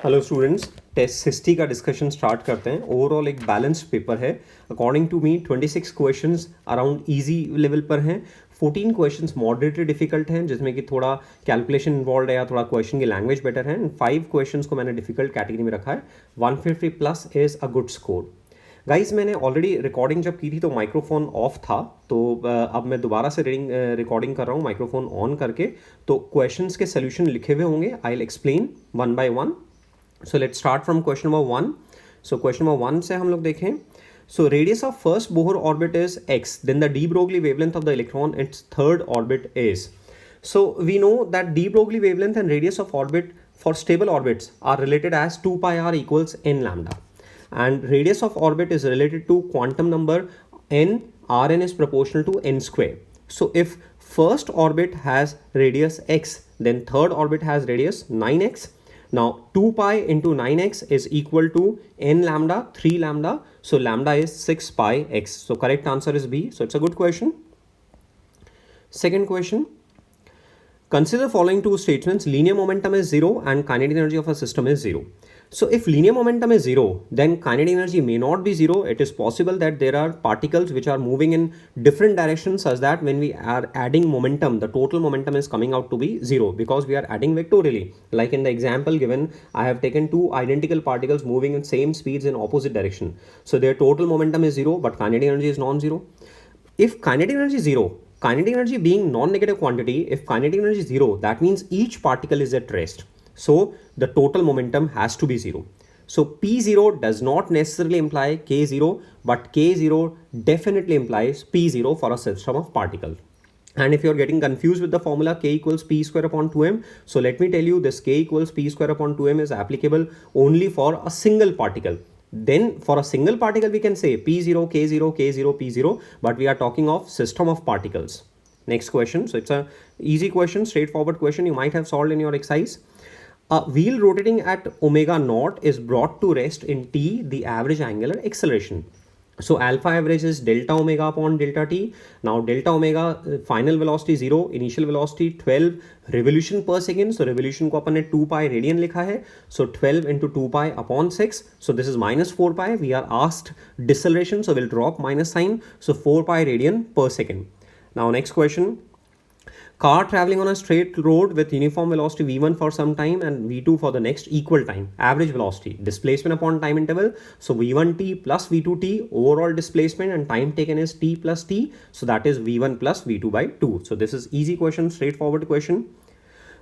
Hello students, test 60 का discussion start करते हैं। ओवरऑल एक बैलेंस्ड पेपर है। According to me 26 questions around easy level पर हैं। 14 क्वेश्चंस मॉडरेटली डिफिकल्ट हैं, जिसमें कि थोड़ा कैलकुलेशन इन्वॉल्व है या थोड़ा क्वेश्चन की लैंग्वेज बेटर है। एंड 5 क्वेश्चंस को मैंने डिफिकल्ट कैटेगरी में रखा है। 150 plus is a good score. Guys, मैंने ऑलरेडी रिकॉर्डिंग जब की थी तो माइक्रोफोन ऑफ था, तो अब मैं दोबारा से रिकॉर्डिंग कर रहा हूँ माइक्रोफोन ऑन करके। तो क्वेश्चंस के सोल्यूशन लिखे हुए होंगे, I will explain one by one. So let's start from question number one. So question number one से हम लोग देखें। So radius of first Bohr orbit is x, then the de Broglie wavelength of the electron its third orbit is. So we know that de Broglie wavelength and radius of orbit for stable orbits are related as 2 pi r equals n lambda, and radius of orbit is related to quantum number n. Rn is proportional to n square. So if first orbit has radius x, then third orbit has radius 9x. Now 2 pi into 9x is equal to n lambda, 3 lambda. So lambda is 6 pi x. So correct answer is B. So it's a good question. Second question. Consider following two statements: linear momentum is zero and kinetic energy of a system is zero. So if linear momentum is zero, then kinetic energy may not be zero. It is possible that there are particles which are moving in different directions, such that when we are adding momentum, the total momentum is coming out to be zero, because we are adding vectorially. Like in the example given, I have taken two identical particles moving in same speeds in opposite direction. So their total momentum is zero, but kinetic energy is non-zero. If kinetic energy is zero, kinetic energy being non-negative quantity, if kinetic energy is zero, that means each particle is at rest. So the total momentum has to be zero. So P0 does not necessarily imply K0, but K0 definitely implies P0 for a system of particles. And if you're getting confused with the formula K equals P square upon 2m, so let me tell you, this K equals P square upon 2m is applicable only for a single particle. Then for a single particle we can say P0, K0, K0, P0, but we are talking of system of particles. Next question. So it's a easy question, straightforward question you might have solved in your exercise. A wheel rotating at omega naught is brought to rest in t, the average angular acceleration. So alpha average is delta omega upon delta t. Now delta omega final velocity 0, initial velocity 12 revolution per second. So revolution को अपन ने 2 pi radian लिखा है. So 12 into 2 pi upon 6. So this is minus 4 pi. We are asked deceleration, so we'll drop minus sign. So 4 pi radian per second. Now next question. Car traveling on a straight road with uniform velocity v1 for some time and v2 for the next equal time. Average velocity, displacement upon time interval. So v1t plus v2t, overall displacement and time taken is t plus t. So that is v1 plus v2 by 2. So this is easy question, straightforward question.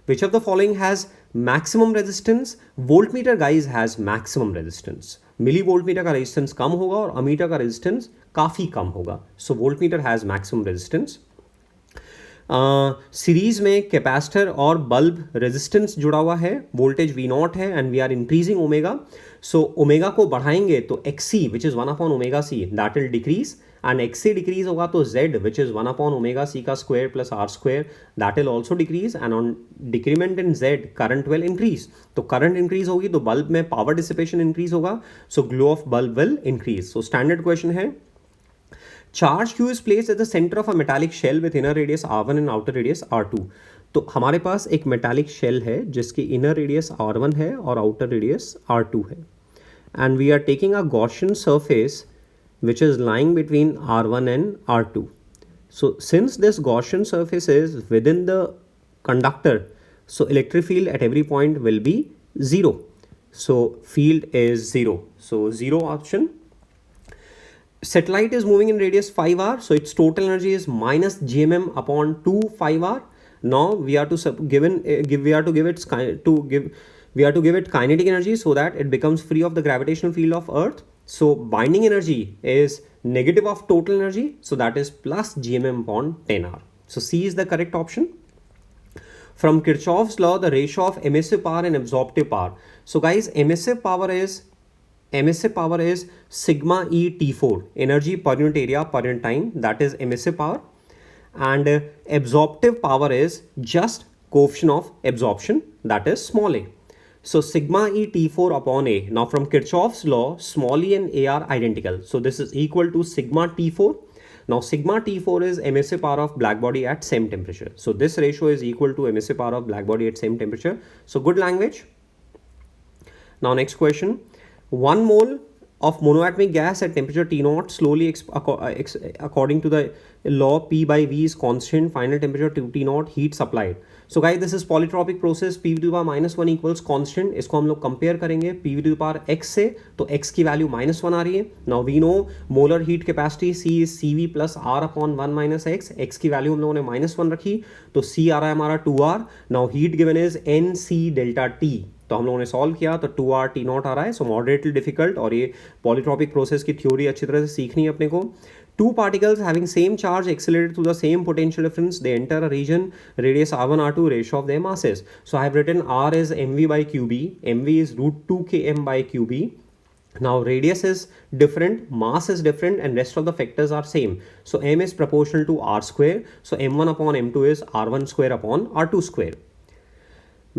Which of the following has maximum resistance? Voltmeter guys has maximum resistance. मिलीवोल्टमीटर का resistance कम होगा और ammeter का resistance काफ़ी कम होगा. So voltmeter has maximum resistance. Series में capacitor और bulb resistance जुड़ा हुआ है, वोल्टेज वी नॉट है and we are increasing omega. So omega को बढ़ाएंगे तो X C which is 1 upon omega C that will decrease, and X C decrease होगा तो Z which is 1 upon omega C का square plus R square that will also decrease, and on decrement in Z current will increase. तो current increase होगी तो bulb में power dissipation increase होगा, so glow of bulb will increase. So standard question है. Charge Q is placed at the center of a metallic shell with inner radius R1 and outer radius R2. तो हमारे पास एक metallic shell है जिसकी inner radius R1 है और outer radius R2 है, and we are taking a Gaussian surface which is lying between R1 and R2. So since this Gaussian surface is within the conductor, so electric field at every point will be 0. So field is 0. So 0 option. Satellite is moving in radius 5r, so its total energy is minus gmm upon 2 5r. Now we are to give it kinetic energy so that it becomes free of the gravitational field of Earth. So binding energy is negative of total energy, so that is plus gmm upon 10r. So C is the correct option. From Kirchhoff's law, the ratio of emissive power and absorptive power. So guys, emissive power is sigma E T4, energy per unit area per unit time, that is emissive power. And absorptive power is just coefficient of absorption, that is small a. So sigma E T4 upon A. Now from Kirchhoff's law, small e and A are identical. So this is equal to sigma T4. Now sigma T4 is emissive power of black body at same temperature. So this ratio is equal to emissive power of black body at same temperature. So good language. Now next question. 1 mole of monoatomic gas at temperature T0 slowly according to the law P by V is constant, final temperature T0, heat supplied. So guys, this is polytropic process. P to the power -1 equals constant. इसको हम लोग compare करेंगे P to the power x से, तो x की value -1 आ रही है. Now we know molar heat capacity C is CV plus R upon 1 minus x. x की वैल्यू हम लोगों ने -1 रखी, तो C आ रहा है हमारा 2R. Now heat given is NC delta T. तो हम लोगों ने सॉल्व किया तो 2R T0 आ रहा है. सो मॉडरेटली डिफिकल्ट, और ये पॉलीट्रॉपिक प्रोसेस की थ्योरी अच्छी तरह से सीखनी है अपने को. Two particles having same charge accelerated through the same potential difference, they enter a region radius r1 r2 ratio of their masses. So I have written r is mv by qb, mv is root 2 km by qb. Now radius is different, mass is different, and rest of the factors are same. So m is proportional to r square, so m1 upon m2 is r1 square upon r2 square.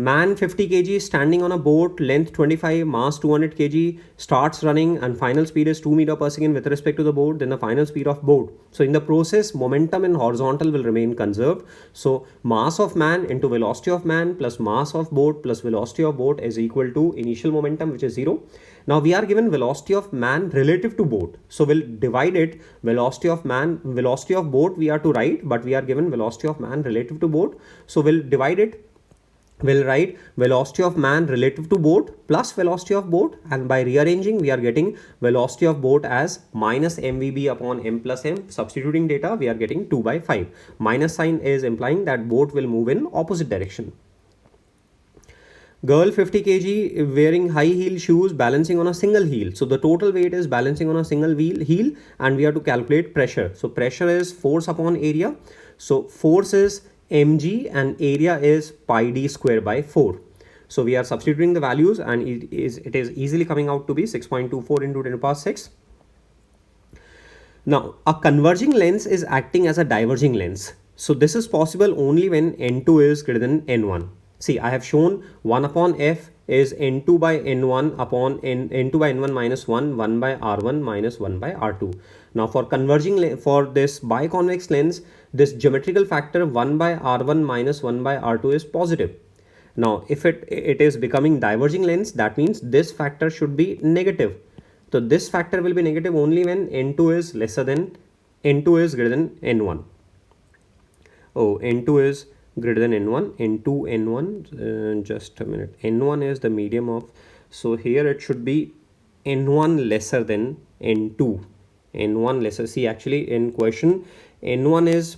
Man 50 kg standing on a boat, length 25, mass 200 kg, starts running and final speed is 2 meter per second with respect to the boat, then the final speed of boat. So in the process, momentum in horizontal will remain conserved. So mass of man into velocity of man plus mass of boat plus velocity of boat is equal to initial momentum, which is 0. Now we are given velocity of man relative to boat. So we'll divide it, velocity of man, velocity of boat we are to write, but we are given velocity of man relative to boat. So we'll divide it. We'll write velocity of man relative to boat plus velocity of boat, and by rearranging we are getting velocity of boat as minus mvb upon m plus m. Substituting data, we are getting 2 by 5. Minus sign is implying that boat will move in opposite direction. Girl 50 kg wearing high heel shoes, balancing on a single heel. So the total weight is balancing on a single heel, and we have to calculate pressure. So pressure is force upon area. So force is mg and area is pi d square by 4. So we are substituting the values, and it is easily coming out to be 6.24 into 10 to the power 6. Now a converging lens is acting as a diverging lens. So this is possible only when n2 is greater than n1. See, I have shown 1 upon f is n2 by n1 upon n2 by n1 minus 1, 1 by r1 minus 1 by r2. Now for converging, for this biconvex lens, this geometrical factor 1 by r1 minus 1 by r2 is positive. Now if it is becoming diverging lens, that means this factor should be negative. So this factor will be negative only when n2 is lesser than, n2 is greater than n1. Oh, n2 is greater than n1, n2, n1, just a minute, n1 is the medium of, so here it should be n1 lesser than n2, n1 lesser. See, actually in question, n1 is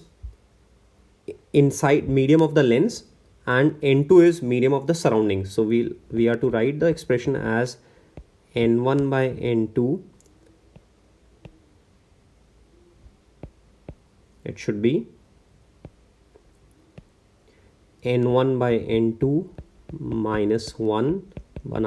inside medium of the lens and n2 is medium of the surroundings. So we are to write the expression as n1 by n2, it should be n1 by n2 minus 1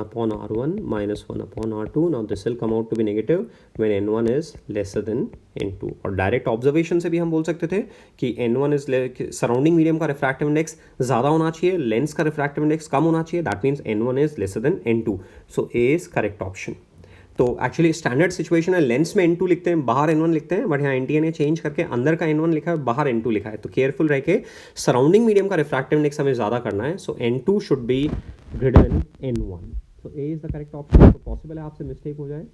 upon r1 minus 1 upon r2. Now this will come out to be negative when n1 is lesser than n2. और direct observation से भी हम बोल सकते थे कि n1 is surrounding medium का refractive index ज़्यादा होना चाहिए, लेंस का रिफ्रैक्टिव इंडेक्स कम होना चाहिए. That means n1 is lesser than n2. So A is correct option. तो एक्चुअली स्टैंडर्ड सिचुएशन है, लेंस में n2 लिखते हैं, बाहर n1 लिखते हैं, बट यहाँ एनटीए ने चेंज करके अंदर का n1 लिखा है, बाहर n2 लिखा है. तो केयरफुल रह के सराउंडिंग मीडियम का रिफ्रैक्टिव इंडेक्स हमें ज़्यादा करना है. सो n2 should be greater than n1. So A is the correct option. तो पॉसिबल है आपसे मिस्टेक हो जाए.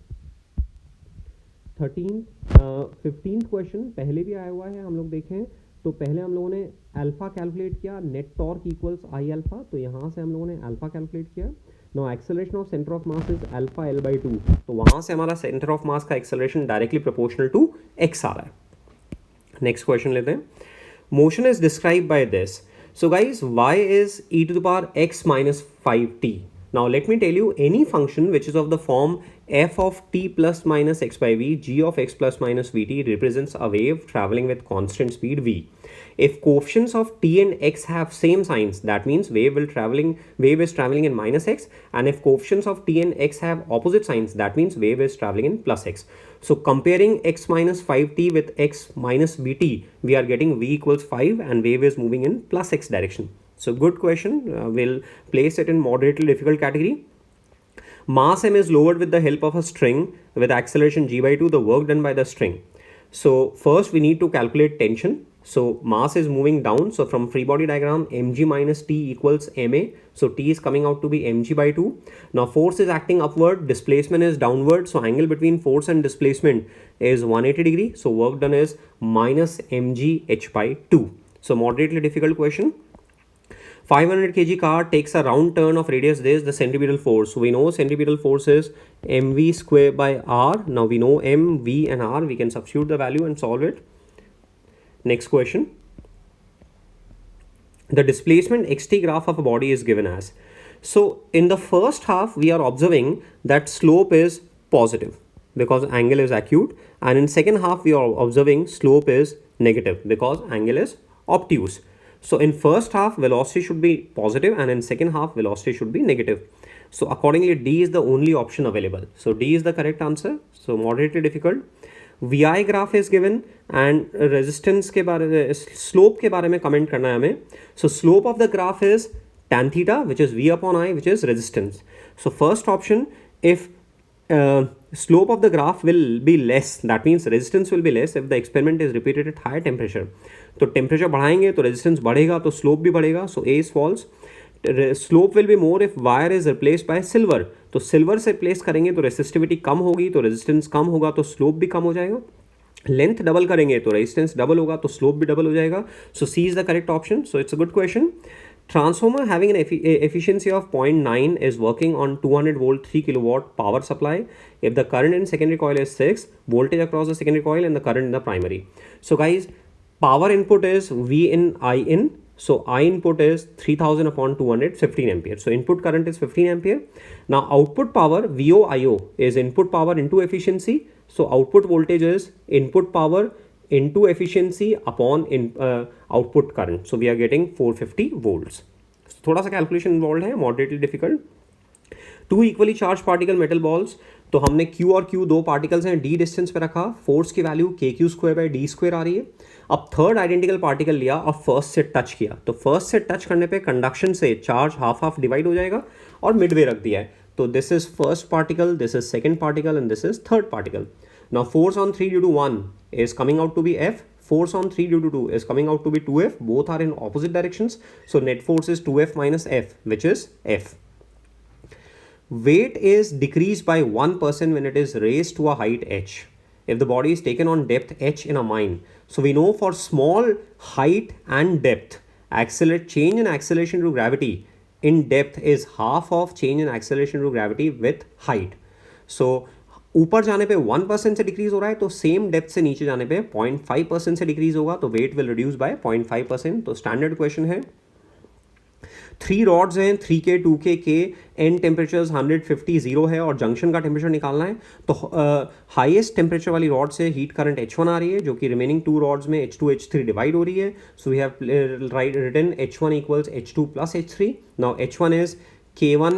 15th क्वेश्चन पहले भी आया हुआ है, हम लोग देखें तो पहले हम लोगों ने अल्फा कैलकुलेट किया, net torque equals I alpha. तो यहाँ से हम लोगों ने अल्फा कैलकुलेट किया. Now acceleration of centre of mass is alpha L by 2. तो वहाँ से हमारा सेंटर ऑफ मास का acceleration directly proportional to x आ रहा है. नेक्स्ट क्वेश्चन लेते हैं. Motion is describe by this. So guys y is e to the power x minus 5t. Now let me tell you, any function which is of the form f of t plus minus x by v, g of x plus minus vt represents a wave traveling with constant speed v. If coefficients of t and x have same signs, that means wave is traveling in minus x, and if coefficients of t and x have opposite signs, that means wave is traveling in plus x. So comparing x minus 5t with x minus vt, we are getting v equals 5 and wave is moving in plus x direction. So good question. We'll place it in moderately difficult category. Mass m is lowered with the help of a string with acceleration g by 2, the work done by the string. So first we need to calculate tension. So mass is moving down, so from free body diagram mg minus t equals ma, so t is coming out to be mg by 2. Now force is acting upward, displacement is downward, so angle between force and displacement is 180 degree, so work done is minus mg h by 2. So moderately difficult question. 500 kg car takes a round turn of radius this, the centripetal force. So we know centripetal force is mv square by r. Now we know m, v and r, we can substitute the value and solve it. Next question. The displacement xt graph of a body is given as. So in the first half we are observing that slope is positive because angle is acute, and in second half we are observing slope is negative because angle is obtuse. So in first half velocity should be positive and in second half velocity should be negative. So accordingly D is the only option available. So D is the correct answer. So moderately difficult. VI graph is given and resistance के बारे में, slope के बारे में comment करना है हमें. So slope of the graph is tan theta, which is V upon I, which is resistance. So first option, if slope of the graph will be less, that means resistance will be less if the experiment is repeated at higher temperature. तो temperature बढ़ाएंगे तो resistance बढ़ेगा तो slope भी बढ़ेगा. So A is false. Slope will be more if wire is replaced by silver. तो silver से replace करेंगे तो रेसिस्टिविटी कम होगी, तो रेजिस्टेंस कम होगा तो स्लोप भी कम हो जाएगा. लेंथ डबल करेंगे तो रेजिस्टेंस डबल होगा तो स्लोप भी डबल हो जाएगा. So C is the correct option. So it's a good question. Transformer having an efficiency of 0.9 is working on 200 volt 3 kilowatt power supply. If the current in secondary coil is 6, voltage across the secondary coil and the current in the primary. So guys, power input is V in I in. So I input is 3000 upon 200, 15 ampere. So input current is 15 ampere. Now output power VOIO is input power into efficiency. So output voltage is input power into efficiency upon output current. So we are getting 450 volts. So थोड़ा सा calculation involve है, moderately difficult. Two equally charge particle metal balls. तो हमने Q और Q दो particles हैं, D distance पे रखा, फोर्स की value KQ square by D square आ रही है. अब थर्ड आइडेंटिकल पार्टिकल लिया और फर्स्ट से टच किया, तो फर्स्ट से टच करने पे कंडक्शन से चार्ज हाफ हाफ डिवाइड हो जाएगा और मिडवे रख दिया है. तो this is first particle, this is second particle and this is third particle. Now force on 3 due to 1 is coming out to be F. Force on 3 due to 2 is coming out to be 2F. Both are in opposite directions. So net force is 2F minus F, which is F. Weight is decreased by 1% when it is raised to a height h. If the body is taken on depth h in a mine. So we know for small height and depth, change in acceleration to gravity in depth is half of change in acceleration to gravity with height. So ऊपर जाने पे 1% से decrease हो रहा है, तो same depth से नीचे जाने पे 0.5% से डिक्रीज होगा, तो वेट विल रिड्यूस बाय 0.5%. तो स्टैंडर्ड क्वेश्चन है. 3 रॉड्स हैं, 3K 2K के एंड टेम्परेचर्स 150 0 है और जंक्शन का टेम्परेचर निकालना है. तो हाईएस्ट टेम्परेचर वाली रॉड से हीट करंट H1 आ रही है, जो कि रिमेनिंग 2 रॉड्स में H2 H3 डिवाइड हो रही है. So we have written H1 equals H2 plus H3. Now H1 is K1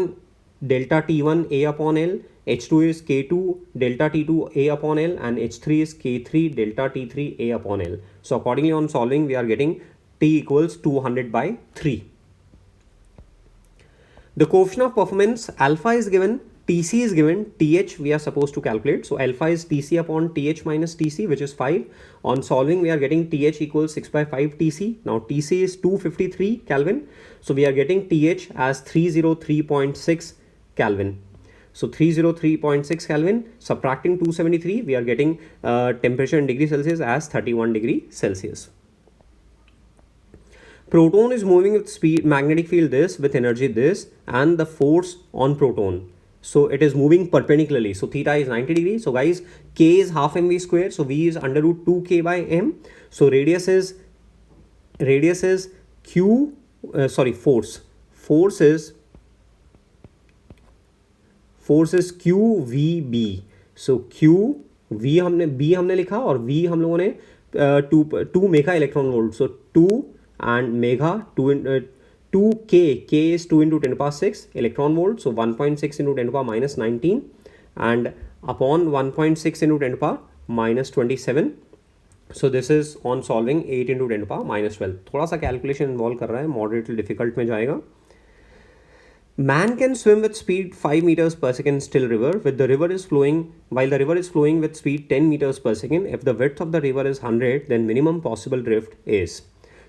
delta T1 A upon L, H2 is K2 delta T2 A upon L, and H3 is K3 delta T3 A upon L. So accordingly on solving we are getting T equals 200 by 3. The coefficient of performance alpha is given, TC is given, TH we are supposed to calculate. So alpha is TC upon TH minus TC, which is 5. On solving we are getting TH equals 6 by 5 TC. Now TC is 253 Kelvin. So we are getting TH as 303.6 Kelvin. So 303.6 Kelvin, subtracting 273, we are getting temperature in degree Celsius as 31 degree Celsius. Proton is moving with speed, magnetic field this, with energy this, and the force on proton. So it is moving perpendicularly. So theta is 90 degrees. So guys, K is half mv square. So V is under root 2K by m. So radius is Q, force. Force is QVB. So B हमने लिखा और V हम लोगों ने 2 mega electron volt. So 2 and mega 2K. K is 2 into 10 power 6 electron volt. So 1.6 into 10 power minus 19 and upon 1.6 into 10 power minus 27. So this is on solving 8 into 10 power minus 12. थोड़ा सा calculation involve कर रहा है, moderately difficult में जाएगा. Man can swim with speed 5 meters per second still river with the river is flowing while the river is flowing with speed 10 meters per second. If the width of the river is 100, then minimum possible drift is.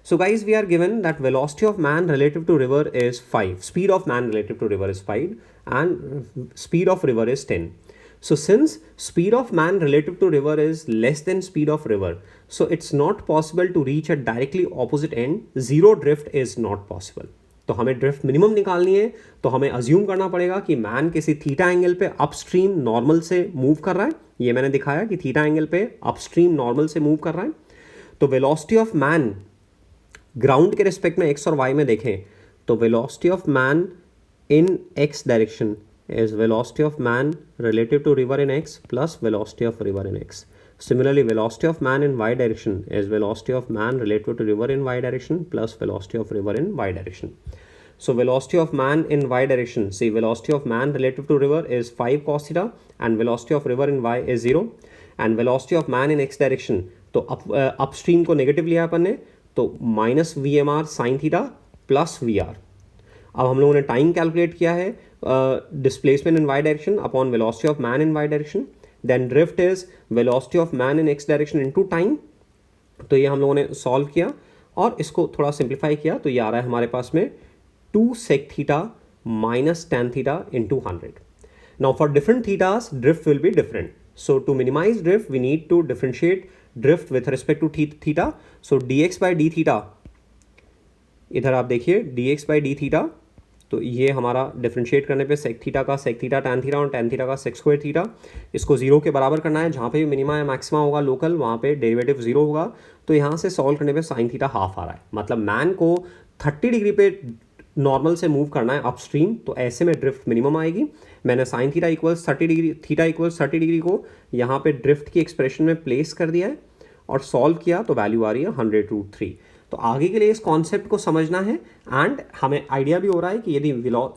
So guys, we are given that velocity of man relative to river is 5, speed of man relative to river is 5 and speed of river is 10. So since speed of man relative to river is less than speed of river, so it's not possible to reach a directly opposite end. Zero drift is not possible. तो हमें drift minimum निकालनी है, तो हमें assume करना पड़ेगा कि man किसी थीटा एंगल पे अपस्ट्रीम नॉर्मल से मूव कर रहा है. ये मैंने दिखाया कि थीटा एंगल पे अपस्ट्रीम नॉर्मल से मूव कर रहा है. तो वेलोसिटी ऑफ मैन ग्राउंड के रिस्पेक्ट में एक्स और वाई में देखें तो velocity of man in x direction is velocity of man relative to river in x plus velocity of river in x. Similarly, velocity of man in y direction is velocity of man relative to river in y direction plus velocity of river in y direction. So velocity of man in y direction, see velocity of man relative to river is 5 cos theta and velocity of river in y is 0 and velocity of man in x direction, तो upstream को negative लिया अपन ने तो minus VMR sin theta plus VR. अब हम लोगों ने time calculate किया है displacement in y direction upon velocity of man in y direction. Then drift is velocity of man in x direction into time. तो ये हम लोगों ने सॉल्व किया और इसको थोड़ा सिंप्लीफाई किया तो ये आ रहा है हमारे पास में 2 sec theta minus tan theta into 100. Now for different thetas drift will be different. So to minimise drift we need to differentiate drift with respect to theta. So dx by d theta, इधर आप देखिए dx by d theta, तो ये हमारा differentiate करने पे sec theta का sec theta tan theta और टैन थीटा का सेक स्क्वायर थीटा, इसको जीरो के बराबर करना है. जहाँ पे भी मिनिमा या मैक्सिमा होगा लोकल वहाँ पे डेरिवेटिव जीरो होगा. तो यहाँ से सॉल्व करने पे साइन थीटा हाफ आ रहा है. मतलब मैन को 30 डिग्री पे नॉर्मल से मूव करना है अपस्ट्रीम, तो ऐसे में ड्रिफ्ट मिनिमम आएगी. मैंने sine theta equals 30 degree theta equals 30 degree को यहाँ पे ड्रिफ्ट की एक्सप्रेशन में प्लेस कर दिया है और सॉल्व किया तो वैल्यू आ रही है 100√3. तो आगे के लिए इस कॉन्सेप्ट को समझना है एंड हमें आइडिया भी हो रहा है कि यदि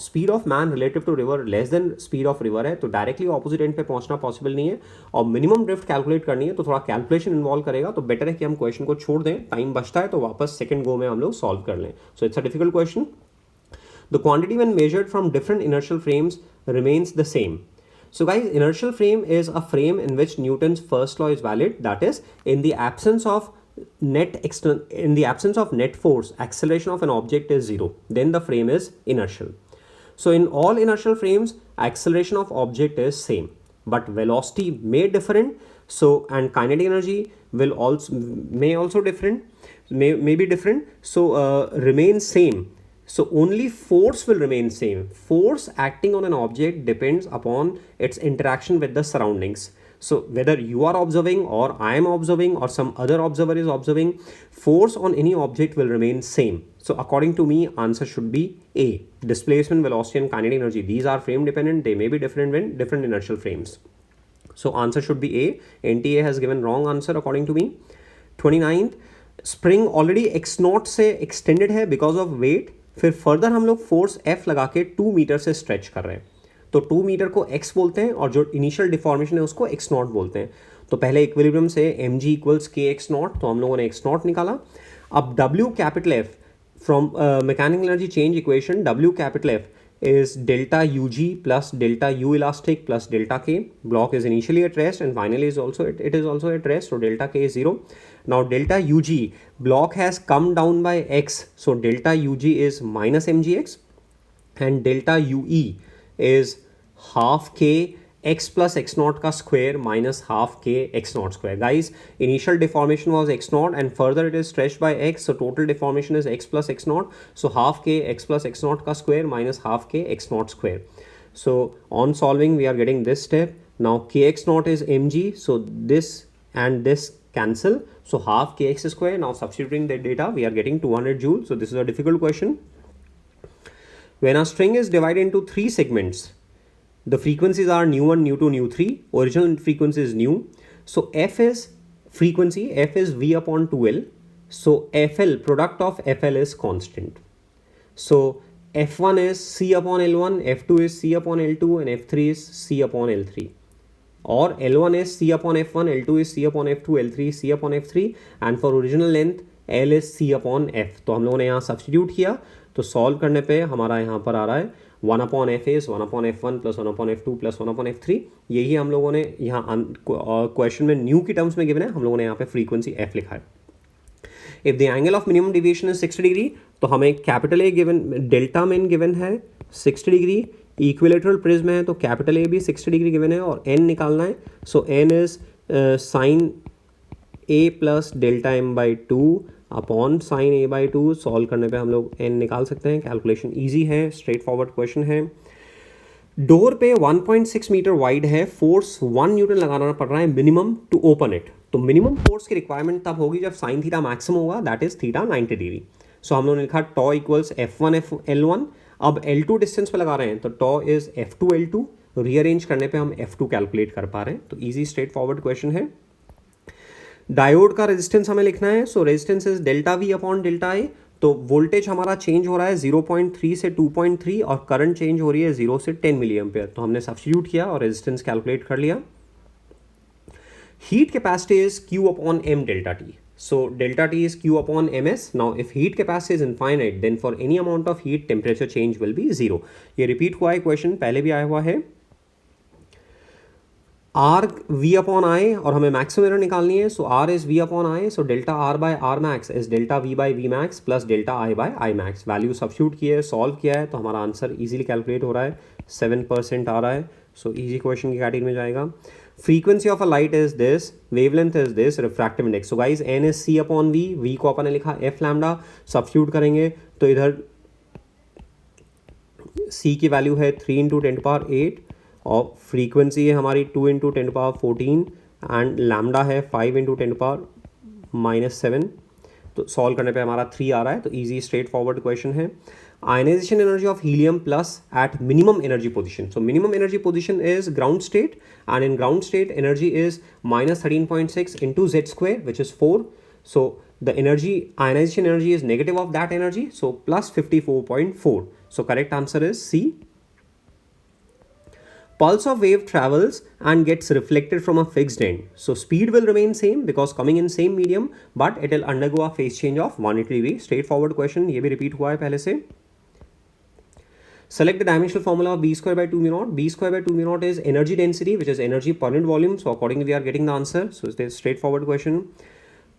speed of man relative to river less than speed of river है तो डायरेक्टली ऑपोजिट एंड पे पहुंचना पॉसिबल नहीं है और मिनिमम ड्रिफ्ट कैलकुलेट करनी है तो थोड़ा कैलकुलेशन इन्वॉल्व करेगा. तो बेटर है कि हम क्वेश्चन को छोड़ दें, टाइम बचता है तो वापस सेकंड गो में हम लोग सॉल्व कर लें. सो it's a difficult question. The quantity when measured from different inertial frames remains the same. So guys, inertial frame is a frame in which Newton's first law is valid. That is, in the absence of net force, acceleration of an object is zero. Then the frame is inertial. So in all inertial frames, acceleration of object is same, but velocity may different. So and kinetic energy may be different. So remain same. So only force will remain same. Force acting on an object depends upon its interaction with the surroundings. So whether you are observing or I am observing or some other observer is observing, force on any object will remain same. So according to me, answer should be A. Displacement, velocity and kinetic energy, these are frame dependent. They may be different when different inertial frames. So answer should be A. NTA has given wrong answer according to me. 29th, spring already x naught से extended है because of weight. फिर further हम लोग force F लगा के 2 metre से stretch कर रहे हैं. तो 2 मीटर को x बोलते हैं और जो इनिशियल डिफॉर्मेशन है उसको x नॉट बोलते हैं. तो पहले इक्विलिब्रियम से mg इक्वल्स kx नॉट, तो हम लोगों ने x नॉट निकाला. अब W capital F from mechanical energy change equation, W capital F is delta UG plus delta U elastic plus delta K. Block is initially at rest and finally it is also at rest, so delta K is 0. Now delta UG, block has come down by x, so delta UG is minus mgx and delta UE is half K x plus x naught का square minus half K x naught square. Guys, initial deformation was x naught and further it is stretched by x, so total deformation is x plus x naught. So half K x plus x naught का square minus half K x naught square. So on solving we are getting this step. Now kx naught is mg, so this and this cancel, so half kx square. Now substituting the data we are getting 200 joules. So this is a difficult question. When a string is divided into 3 segments, the frequencies are nu1, nu2, nu3. Original frequency is nu. So F is frequency, F is V upon 2L. So FL, product of FL is constant. So F1 is C upon L1, F2 is C upon L2 and F3 is C upon L3. Or L1 is C upon F1, L2 is C upon F2, L3 is C upon F3 and for original length L is C upon F. तो हम लोगों ने यहाँ substitute किया तो solve करने पे हमारा यहाँ पर आ रहा है 1/f is 1/f1 plus 1/f2 plus 1/f3, यही हम लोगों ने यहाँ क्वेश्चन में न्यू की टर्म्स में गिवन है, हम लोगों ने यहाँ पे फ्रीक्वेंसी f लिखा है। If the angle of minimum deviation is 60 degree, तो हमें capital A given, delta main given है 60 डिग्री, इक्विलेटरल प्रिज्म है तो कैपिटल ए भी 60 डिग्री गिवन है और n निकालना है। सो n is sine a plus delta m by 2 upon sine a by 2। Solve करने पे हम लोग n निकाल सकते हैं, कैलकुलेशन ईजी है, स्ट्रेट फॉरवर्ड क्वेश्चन है। डोर पे 1.6 मीटर वाइड है, फोर्स 1 न्यूटन लगाना पड़ रहा है मिनिमम टू ओपन इट। तो मिनिमम फोर्स की रिक्वायरमेंट तब होगी जब साइन थीटा मैक्सिमम होगा, दैट इज थीटा 90 डिग्री। सो हम लोगों ने लिखा टॉ इक्वल्स F1 L1। अब L2 डिस्टेंस पे लगा रहे हैं तो टॉ इज F2 L2, रीअरेंज करने पे हम F2 कैलकुलेट कर पा रहे हैं। तो इजी स्ट्रेट फॉरवर्ड क्वेश्चन है। डायोड का रेजिस्टेंस हमें लिखना है, so resistance is delta V upon delta A. तो वोल्टेज हमारा चेंज हो रहा है 0.3 से 2.3 और करंट चेंज हो रही है 0 से 10 मिली एम्पेयर। तो हमने सब्स्टिट्यूट किया और रेजिस्टेंस कैलकुलेट कर लिया। Heat capacity is Q upon M delta T. So delta T is Q upon ms. Now if heat capacity is infinite, then for any amount of heat, temperature change will be 0. ये repeat हुआ है question, पहले भी आया हुआ है। R V upon I और हमें मैक्सिमम एरर निकालनी है, so R is V upon I, so delta R by R max is delta V by V max plus delta I by I max। Value substitute किया है, solve किया है तो हमारा आंसर इजीली कैलकुलेट हो रहा है, 7% आ रहा है। सो इजी क्वेश्चन की कैटेगरी में जाएगा। Frequency of a light is this, wavelength is this, refractive index. So guys n is c upon v, v को अपन ने लिखा f lambda, सब्स्टिट्यूट करेंगे तो इधर c की वैल्यू है 3 इंटू 10⁸ और फ्रीक्वेंसी है हमारी 2 इंटू 10⁻14 एंड लैम्डा है 5 इंटू 10⁻⁻7। तो सॉल्व करने पे हमारा 3 आ रहा है। तो इजी स्ट्रेट फॉरवर्ड क्वेश्चन है। Ionization energy of helium plus at minimum energy position. So minimum energy position is ground state, and in ground state energy is minus 13.6 into z square, which is 4. So the energy, ionization energy is negative of that energy, so plus 54.4. So correct answer is C. Pulse of wave travels and gets reflected from a fixed end. So speed will remain same because coming in same medium, but it will undergo a phase change of 180 degree. Straightforward question, ये भी repeat हुआ है पहले से। Select the dimensional formula of B square by 2 mu naught. B square by 2 mu naught is energy density, which is energy per unit volume. So accordingly, we are getting the answer. So it's a straightforward question.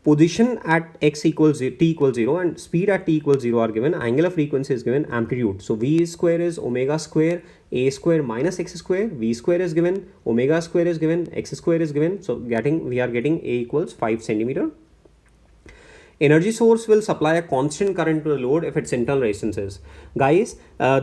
Position at x equals t equals 0 and speed at t equals 0 are given. Angular frequency is given. Amplitude. So V square is omega square a square minus x square. V square is given. Omega square is given. X square is given. So we are getting a equals 5 centimeter. Energy source will supply a constant current to the load if its internal resistance is. Guys,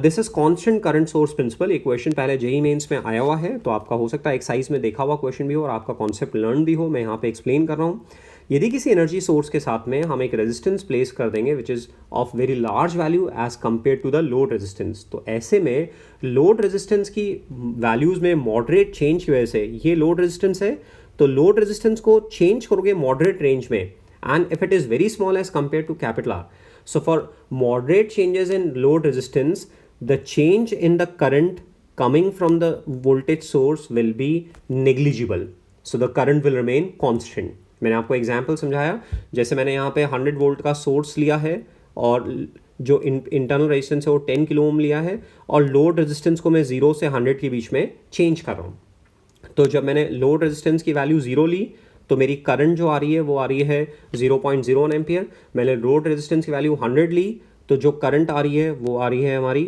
this is constant current source principle. एक question पहले JEE mains में आया हुआ है, तो आपका हो सकता है एक्सरसाइज में देखा हुआ क्वेश्चन भी हो और आपका कॉन्सेप्ट लर्न भी हो। मैं यहाँ पे एक्सप्लेन कर रहा हूँ। यदि किसी एनर्जी सोर्स के साथ में हम एक रेजिस्टेंस प्लेस कर देंगे which is of very large value as compare to the load resistance, तो ऐसे में लोड रेजिस्टेंस की वैल्यूज़ में मॉडरेट चेंज की वजह से, ये लोड रेजिस्टेंस है तो लोड रेजिस्टेंस को चेंज करोगे मॉडरेट रेंज में, and if it is very small as compared to capital R. So for moderate changes in load resistance, the change in the current coming from the voltage source will be negligible. So the current will remain constant. मैंने आपको example समझाया, जैसे मैंने यहाँ पे 100 volt का source लिया है और जो इंटरनल रेजिस्टेंस है वो 10 किलो ओम लिया है और लोड रेजिस्टेंस को मैं 0 से 100 के बीच में चेंज कर रहा हूँ। तो जब मैंने लोड रेजिस्टेंस की वैल्यू 0 ली तो मेरी करंट जो आ रही है वो आ रही है 0.01 एम्पियर। मैंने लोड रेजिस्टेंस की वैल्यू 100 ली तो जो करंट आ रही है वो आ रही है हमारी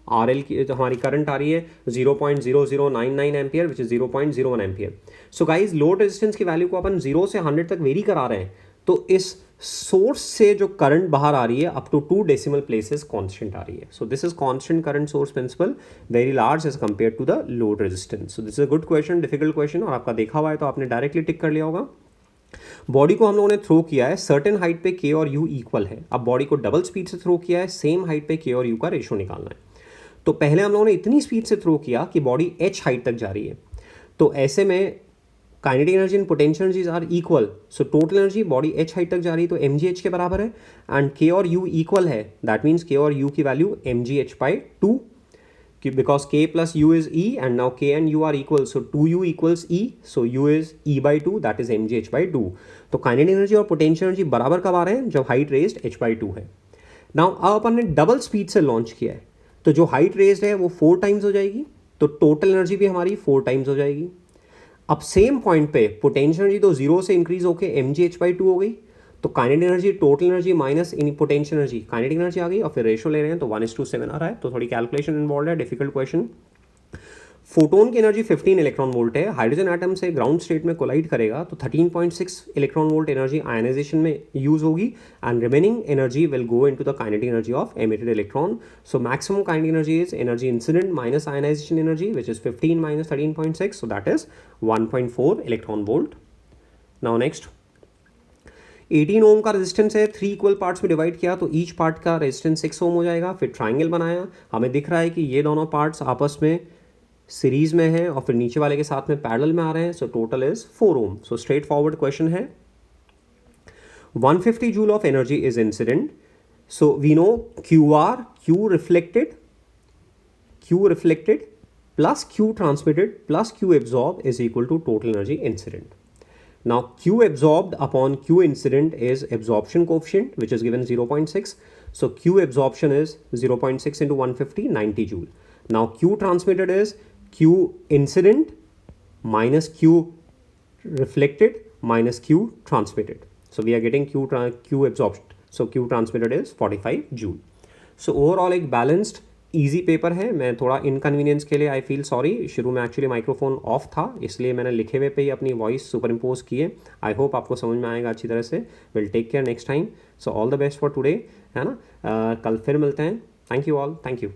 RL की, जो हमारी करंट आ रही है 0.0099 ampere which is 0.01 ampere. So guys load resistance की वैल्यू को अपन 0 से 100 तक वेरी करा रहे हैं, तो इस सोर्स से जो करंट बाहर आ रही है up to 2 decimal places constant आ रही है। So this is constant current source principle, very large as compare to the load resistance. So this is a good question, difficult question, और आपका देखा हुआ है तो आपने डायरेक्टली टिक कर लिया होगा। बॉडी को हम लोगों ने थ्रो किया है, सर्टेन हाइट पे के और यू इक्वल है। अब बॉडी को डबल स्पीड से थ्रो किया है, सेम हाइट पे के और यू का रेशो निकालना है। तो पहले हम लोगों ने इतनी स्पीड से थ्रो किया कि बॉडी h हाइट तक जा रही है, तो ऐसे में kinetic energy and potential energies are equal. So total energy body h height तक जा रही है तो mgh के बराबर है, एंड k और u इक्वल है, दैट मीन्स k और u की value mgh/2, because k plus u is e and now k and u are equal, so 2u equals e, so u is e/2, that is mgh/2। तो kinetic energy और potential energy बराबर कब आ रहे हैं, जब height raised h/2 है। Now अब अपन ने डबल स्पीड से लॉन्च किया है, तो जो हाइट रेज्ड है वो 4 टाइम्स हो जाएगी, तो टोटल एनर्जी भी हमारी 4 टाइम्स हो जाएगी। अब सेम पॉइंट पे पोटेंशियल एनर्जी तो 0 से इंक्रीज होकर mgh/2 हो गई, तो kinetic energy total energy minus इन पोटेंशियल एनर्जी काइनेटिक एनर्जी आ गई, और फिर रेशो ले रहे हैं तो 1:7 आ रहा है। तो थोड़ी कैलकुलेशन इन्वॉल्व है, डिफिकल्ट क्वेश्चन। फोटोन की एनर्जी 15 इलेक्ट्रॉन वोल्ट है, हाइड्रोजन एटम से ग्राउंड स्टेट में कोलाइड करेगा तो 13.6 इलेक्ट्रॉन वोल्ट एनर्जी आयनाइजेशन में यूज होगी, and remaining energy will go into the kinetic energy of emitted electron. So maximum kinetic energy is energy incident minus ionization energy which is 15 minus 13.6, so that is 1.4 electron volt. Now next 18 ओम का resistance है, 3 equal parts में divide किया तो each part का resistance 6 ओम हो जाएगा। फिर triangle बनाया, हमें दिख रहा है कि ये दोनों पार्ट्स आपस में सीरीज में है और फिर नीचे वाले के साथ में पैरेलल में आ रहे हैं, so total is 4 ohm. So straight forward question है, 150 joule of energy is incident, so we know QR, Q reflected plus Q transmitted plus Q absorb is equal to total energy incident. Now Q absorbed upon Q incident is absorption coefficient, which is given 0.6. So Q absorption is 0.6 into 150, 90 joule. Now Q transmitted is Q incident minus Q reflected minus Q transmitted. So we are getting Q absorption. So Q transmitted is 45 joule. So overall एक balanced easy paper है। मैं थोड़ा inconvenience के लिए I feel sorry, शुरू में actually microphone of था इसलिए मैंने लिखे हुए पे ही अपनी वॉइस सुपर इम्पोज किए। आई होप आपको समझ में आएगा अच्छी तरह से। Will take care next time. So all the best for today, है ना। कल फिर मिलते हैं। Thank you all, thank you.